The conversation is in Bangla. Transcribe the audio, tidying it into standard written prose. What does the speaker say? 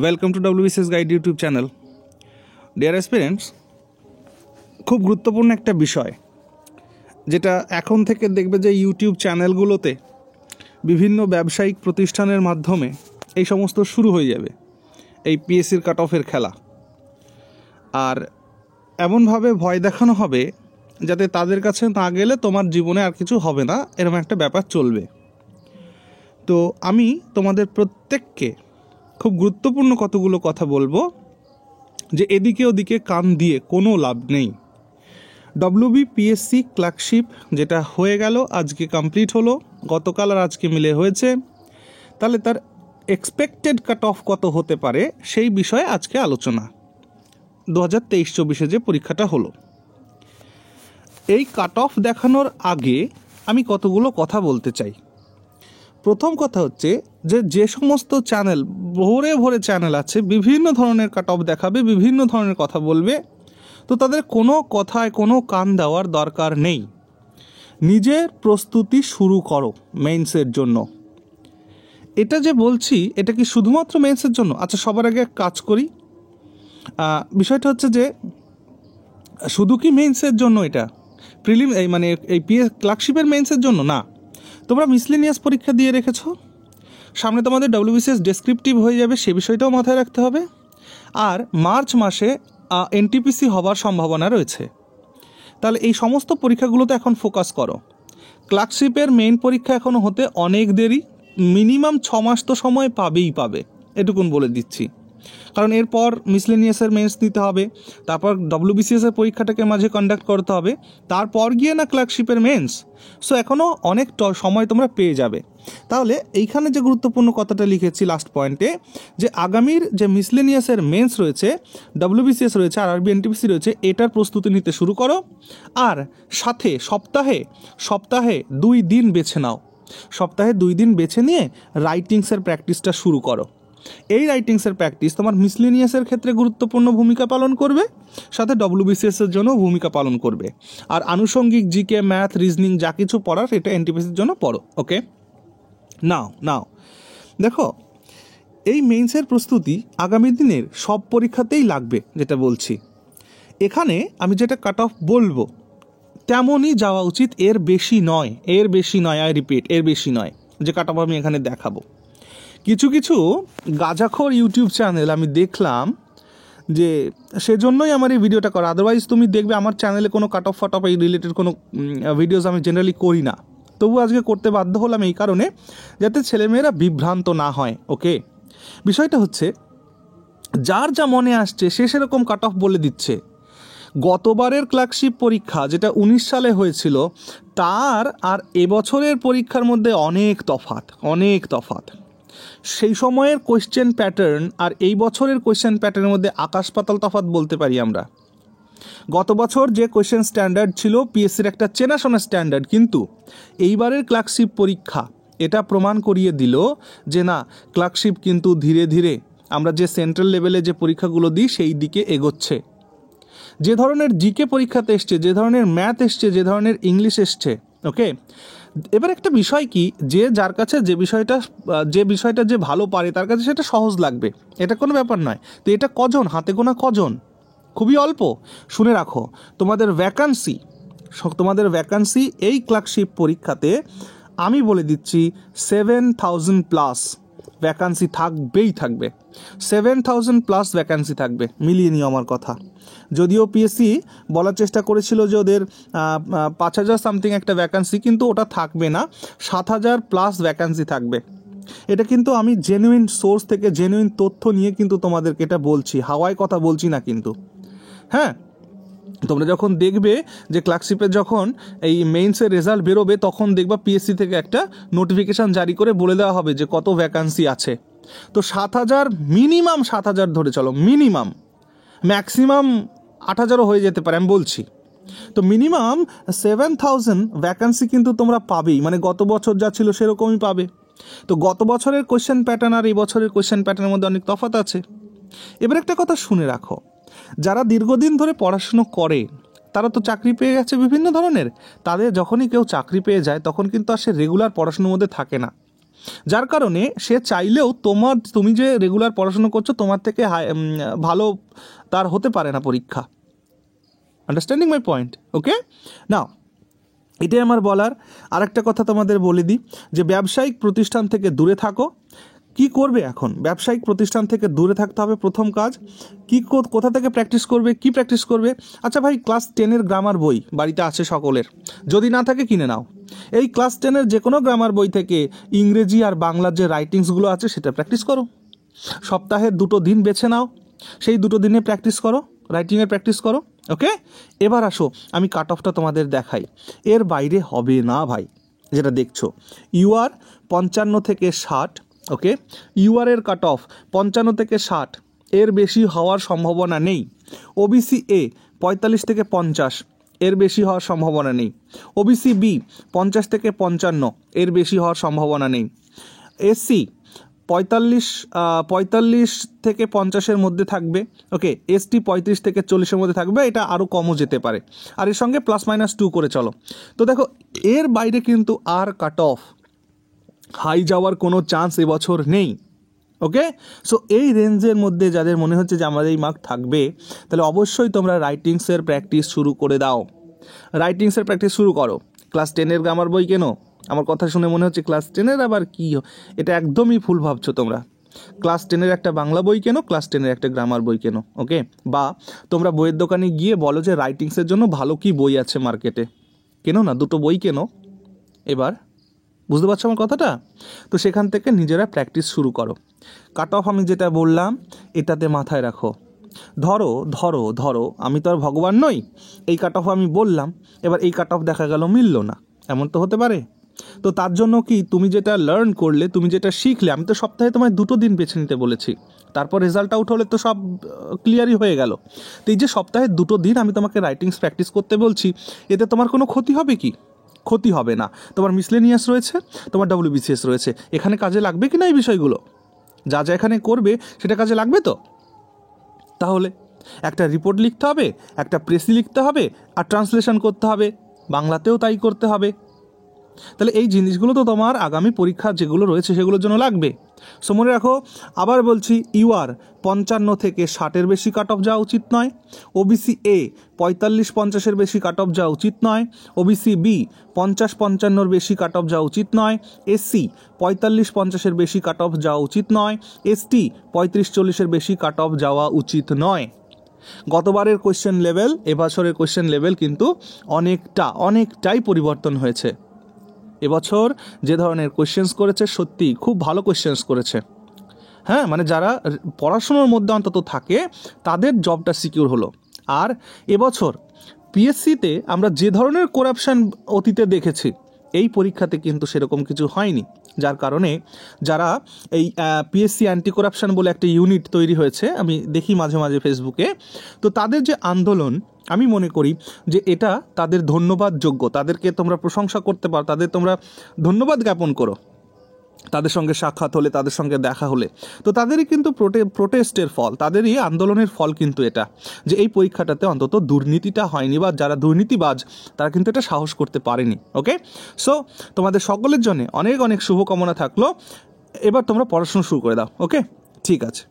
Welcome to WBCS guide YouTube channel. Deer aspirants, খুব গুরুত্বপূর্ণ একটা বিষয় যেটা এখন থেকে দেখবে যে ইউটিউব চ্যানেলগুলোতে বিভিন্ন ব্যবসায়িক প্রতিষ্ঠানের মাধ্যমে এই সমস্ত শুরু হয়ে যাবে, এই পিএসসির কাট অফের খেলা। আর এমনভাবে ভয় দেখানো হবে যাতে তাদের কাছে না গেলে তোমার জীবনে আর কিছু হবে না, এরকম একটা ব্যাপার চলবে। তো আমি তোমাদের প্রত্যেককে খুব গুরুত্বপূর্ণ কতগুলো কথা বলবো যে এদিকে ওদিকে কান দিয়ে কোনো লাভ নেই। WBPSC ক্লার্কশিপ যেটা হয়ে গেল, আজকে কমপ্লিট হলো, গতকাল আর আজকে মিলে হয়েছে, তাহলে তার এক্সপেক্টেড কাট অফ কত হতে পারে সেই বিষয়ে আজকে আলোচনা। 2023-24 যে পরীক্ষাটা হলো, এই কাট অফ দেখানোর আগে আমি কতগুলো কথা বলতে চাই। প্রথম কথা হচ্ছে যে সমস্ত চ্যানেল, ভোরে ভোরে চ্যানেল আছে, বিভিন্ন ধরনের কাট অফ দেখাবে, বিভিন্ন ধরনের কথা বলবে, তো তাদের কোনো কথায় কোনো কান দেওয়ার দরকার নেই। নিজের প্রস্তুতি শুরু করো মেইনসের জন্য। এটা যে বলছি, এটা কি শুধুমাত্র মেইনসের জন্য? আচ্ছা, সবার আগে কাজ করি। বিষয়টা হচ্ছে যে শুধু কি মেইনসের জন্য এটা? প্রিলিম এই ক্লার্কশিপের মেইনসের জন্য না। তোমরা মিসলেনিয়াস পরীক্ষা দিয়ে রেখেছো, সামনে তোমাদের WBCS ডেসক্রিপটিভ হয়ে যাবে, সে বিষয়টাও মাথায় রাখতে হবে। আর মার্চ মাসে NTPC হবার সম্ভাবনা রয়েছে। তাহলে এই সমস্ত পরীক্ষাগুলোতে এখন ফোকাস করো। ক্লার্কশিপের মেইন পরীক্ষা এখনও হতে অনেক দেরি, মিনিমাম 6 মাস তো সময় পাবে, এটুকুন বলে দিচ্ছি। কারণ এরপর মিসলেনিয়াসের মেন্স দিতে হবে, তারপর WBCS-এর পরীক্ষাটাকে মাঝে কন্ডাক্ট করতে হবে, তারপর গিয়ে না ক্লার্কশিপের মেন্স। সো এখনও অনেক সময় তোমরা পেয়ে যাবে। তাহলে এইখানে যে গুরুত্বপূর্ণ কথাটা লিখেছি লাস্ট পয়েন্টে, যে আগামীর যে মিসলেনিয়াসের মেন্স রয়েছে, WBCS রয়েছে, RRB NTPC রয়েছে, এটার প্রস্তুতি নিতে শুরু করো। আর সাথে সপ্তাহে 2 দিন বেছে নাও। সপ্তাহে 2 দিন বেছে নিয়ে রাইটিংসের প্র্যাকটিসটা শুরু করো। এই রাইটিংসের প্র্যাকটিস তোমার মিসলেনিয়াসের ক্ষেত্রে গুরুত্বপূর্ণ ভূমিকা পালন করবে, সাথে WBCS-এর জন্য ভূমিকা পালন করবে। আর আনুষঙ্গিক জিকে, ম্যাথ, রিজনিং যা কিছু পড়ার, এটা NTPC-র জন্য পড়ো। ওকে, নাও দেখো, এই মেইনসের প্রস্তুতি আগামী দিনের সব পরীক্ষাতেই লাগবে। যেটা বলছি, এখানে আমি যেটা কাট অফ বলবো তেমনই যাওয়া উচিত, এর বেশি নয়। আই রিপিট, এর বেশি নয় যে কাট অফ আমি এখানে দেখাবো। কিছু গাঁজাখোর ইউটিউব চ্যানেল আমি দেখলাম, যে সেজন্যই আমার এই ভিডিওটা করা। আদারওয়াইজ তুমি দেখবে আমার চ্যানেলে কোনো কাট অফ এই রিলেটেড কোনো ভিডিওস আমি জেনারেলি করি না। তবু আজকে করতে বাধ্য হলাম এই কারণে, যাতে ছেলেমেয়েরা বিভ্রান্ত না হয়। ওকে, বিষয়টা হচ্ছে যার যা মনে আসছে সে সেরকম কাট অফ বলে দিচ্ছে। গতবারের ক্লার্কশিপ পরীক্ষা যেটা 19 সালে হয়েছিল, তার আর এবছরের পরীক্ষার মধ্যে অনেক তফাৎ। সেই সময়ের কোয়েশ্চেন প্যাটার্ন আর এই বছরের কোয়েশ্চেন প্যাটার্নের মধ্যে আকাশ পাতাল তফাৎ বলতে পারি আমরা। গত বছর যে কোয়েশ্চেন স্ট্যান্ডার্ড ছিল পিএসসির একটা চেনাশোনা স্ট্যান্ডার্ড, কিন্তু এইবারের ক্লার্কশিপ পরীক্ষা এটা প্রমাণ করিয়ে দিল যে না, ক্লার্কশিপ কিন্তু ধীরে ধীরে আমরা যে সেন্ট্রাল লেভেলে যে পরীক্ষাগুলো দিই সেই দিকে এগোচ্ছে। যে ধরনের জিকে পরীক্ষাতে এসছে, যে ধরনের ম্যাথ এসছে, যে ধরনের ইংলিশ এসছে। ওকে, এবার একটা বিষয় কি, যার কাছে যে বিষয়টা যে ভালো পারে তার কাছে সেটা সহজ লাগবে, এটা কোনো ব্যাপার নয়। তো এটা কজন, হাতে গোনা কজন, খুবই অল্প। শুনে রাখো, তোমাদের ভ্যাকান্সি এই ক্লার্কশিপ পরীক্ষাতে আমি বলে দিচ্ছি 7000+ ভ্যাকান্সি থাকবে। 7000+ ভ্যাকান্সি থাকবে, মিলিয়ে নিও আমার কথা। যদিও পিএসসি বলার চেষ্টা করেছিল যে ওদের 5000 সামথিং একটা ভ্যাকান্সি, কিন্তু ওটা থাকবে না, 7000+ ভ্যাকান্সি থাকবে। এটা কিন্তু আমি জেনুইন সোর্স থেকে জেনুইন তথ্য নিয়ে কিন্তু তোমাদেরকে এটা বলছি, হাওয়ায় কথা বলছি না কিন্তু। হ্যাঁ, তোমরা যখন দেখবে যে ক্লার্কশিপের যখন এই মেইনসের রেজাল্ট বেরোবে, তখন দেখবা পিএসসি থেকে একটা নোটিফিকেশান জারি করে বলে দেওয়া হবে যে কত ভ্যাকান্সি আছে। তো 7000, মিনিমাম 7000 ধরে চলো, মিনিমাম, ম্যাক্সিমাম 8000ও হয়ে যেতে পারে, আমি বলছি। তো মিনিমাম 7000 ভ্যাকান্সি কিন্তু তোমরা পাবেই, মানে গত বছর যা ছিল সেরকমই পাবে। তো গত বছরের কোয়েশ্চেন প্যাটার্ন আর এই বছরের কোয়েশ্চেন প্যাটার্নের মধ্যে অনেক তফাৎ আছে। এবার একটা কথা শুনে রাখো, যারা দীর্ঘদিন ধরে পড়াশুনো করে তারা তো চাকরি পেয়ে গেছে বিভিন্ন ধরনের, তাদের যখনই কেউ চাকরি পেয়ে যায় তখন কিন্তু আর সে রেগুলার পড়াশুনোর মধ্যে থাকে না। যার কারণে সে চাইলেও তুমি যে রেগুলার পড়াশুনো করছো তোমার থেকে ভালো তার হতে পারে না পরীক্ষা। Understanding my point? ওকে, নাও এটাই আমার বলার। আরেকটা কথা তোমাদের বলে দিই যে ব্যবসায়িক প্রতিষ্ঠান থেকে দূরে থাকো। কি করবে এখন? ব্যবসায়িক প্রতিষ্ঠান থেকে দূরে থাকতে হবে। প্রথম কাজ কি, কোথা থেকে প্র্যাকটিস করবে? কি প্র্যাকটিস করবে? আচ্ছা ভাই, ক্লাস 10-এর গ্রামার বই বাড়িতে আছে সকলের, যদি না থাকে কিনে নাও। এই ক্লাস 10-এর যে কোনো গ্রামার বই থেকে ইংরেজি আর বাংলার যে রাইটিংসগুলো আছে সেটা প্র্যাকটিস করো। সপ্তাহের 2 দিন বেছে নাও, সেই 2 দিনে প্র্যাকটিস করো, রাইটিংয়ের প্র্যাকটিস করো। ওকে, এবার আসো আমি কাট অফটা তোমাদের দেখাই। এর বাইরে হবে না ভাই। যেটা দেখছো ইউআর 55 থেকে 60, ওকে, ইউআরের কাট অফ 55 থেকে 60, এর বেশি হওয়ার সম্ভাবনা নেই। ওবিসি এ 45 থেকে 50, এর বেশি হওয়ার সম্ভাবনা নেই। ওবিসি বি 50 থেকে 55, এর বেশি হওয়ার সম্ভাবনা নেই। এসসি 45 থেকে 50-এর মধ্যে থাকবে। ওকে, এসটি 35 থেকে 40-এর মধ্যে থাকবে, এটা আরও কমও যেতে পারে। আর এর সঙ্গে +-2 করে চলো। তো দেখো এর বাইরে কিন্তু আর কাট অফ হাই যাওয়ার কোনো চান্স এবছর নেই। ওকে, সো এই রেঞ্জের মধ্যে যাদের মনে হচ্ছে যে আমাদের এই মার্ক থাকবে, তাহলে অবশ্যই তোমরা রাইটিংসের প্র্যাকটিস শুরু করে দাও। রাইটিংসের প্র্যাকটিস শুরু করো। ক্লাস 10-এর গ্রামার বই কেনো? আমার কথা শুনে মনে হচ্ছে ক্লাস 10-এর আবার কি, এটা একদমই ভুল ভাবছো তোমরা। ক্লাস 10-এর একটা বাংলা বই কেনো, ক্লাস 10-এর একটা গ্রামার বই কেনো। ওকে, বা তোমরা বইয়ের দোকানে গিয়ে বলো যে রাইটিংসের জন্য ভালো কি বই আছে মার্কেটে, কেনো না, 2 বই কেনো। এবার বুঝতে পারছো আমার কথাটা? তো সেখান থেকে নিজেরা প্র্যাকটিস শুরু করো। কাট অফ আমি যেটা বললাম এটাতে মাথায় রাখো। ধরো ধরো ধরো আমি তো আর ভগবান নই, এই কাট অফ আমি বললাম, এবার এই কাট অফ দেখা গেল মিলল না, এমন তো হতে পারে। তো তার জন্য কি তুমি যেটা লার্ন করলে, তুমি যেটা শিখলে, আমি তো সপ্তাহে তোমায় 2 দিন বেছে নিতে বলেছি, তারপর রেজাল্ট আউট হলে তো সব ক্লিয়ারই হয়ে গেল। তো এই যে সপ্তাহে 2 দিন আমি তোমাকে রাইটিংস প্র্যাকটিস করতে বলছি, এতে তোমার কোনো ক্ষতি হবে কি? ক্ষতি হবে না। তোমার মিসলেনিয়াস রয়েছে, তোমার WBCS রয়েছে, এখানে কাজে লাগবে কি না এই বিষয়গুলো? যা যা এখানে করবে সেটা কাজে লাগবে তো? তাহলে একটা রিপোর্ট লিখতে হবে, একটা প্রেসি লিখতে হবে, আর ট্রান্সলেশন করতে হবে, বাংলাতেও তাই করতে হবে। তাহলে এই জিনিসগুলো তো তোমার আগামী পরীক্ষা যেগুলো রয়েছে সেগুলোর জন্য লাগবে। সো মনে রাখো, আবার বলছি, ইউআর 55 থেকে 60-এর বেশি কাট অফ যাওয়া উচিত নয়। ওবিসি এ 45-50-এর বেশি কাট অফ যাওয়া উচিত নয়। ওবিসি বি 50-55-এর বেশি কাট অফ যাওয়া উচিত নয়। এসসি 45-50-এর বেশি কাট অফ যাওয়া উচিত নয়। এসটি 35-40-এর বেশি কাট অফ যাওয়া উচিত নয়। গতবারের কোয়েশ্চেন লেভেল এবছরের কোয়েশ্চেন লেভেল কিন্তু অনেকটাই পরিবর্তন হয়েছে। এবছর যে ধরনের কোয়েশ্চেন্স করেছে সত্যি খুব ভালো কোয়েশ্চেন্স করেছে। হ্যাঁ, মানে যারা পড়াশোনার মধ্যে অন্তত থাকে তাদের জবটা সিকিউর হলো। আর এবছর পিএসসিতে আমরা যে ধরনের করাপশান অতীতে দেখেছি, এই পরীক্ষাতে কিন্তু সেরকম কিছু হয়নি। যার কারণে যারা এই পিএসসি অ্যান্টি করাপশান বলে একটা ইউনিট তৈরি হয়েছে, আমি দেখি মাঝে মাঝে ফেসবুকে, তো তাদের যে আন্দোলন, আমি মনে করি যে এটা তাদের ধন্যবাদ যোগ্য। তাদেরকে তোমরা প্রশংসা করতে পারো, তাদের তোমরা ধন্যবাদ জ্ঞাপন করো। তাদের সঙ্গে সাক্ষাৎ হলে, তাদের সঙ্গে দেখা হলে, তো তাদেরই কিন্তু প্রোটেস্টের ফল, তাদেরই আন্দোলনের ফল কিন্তু এটা, যে এই পরীক্ষাটাতে অন্তত দুর্নীতিটা হয়নি, বা যারা দুর্নীতিবাজ তারা কিন্তু এটা সাহস করতে পারেনি। ওকে, সো তোমাদের সকলের জন্য অনেক অনেক শুভকামনা থাকলো। এবার তোমরা পড়াশোনা শুরু করে দাও। ওকে, ঠিক আছে।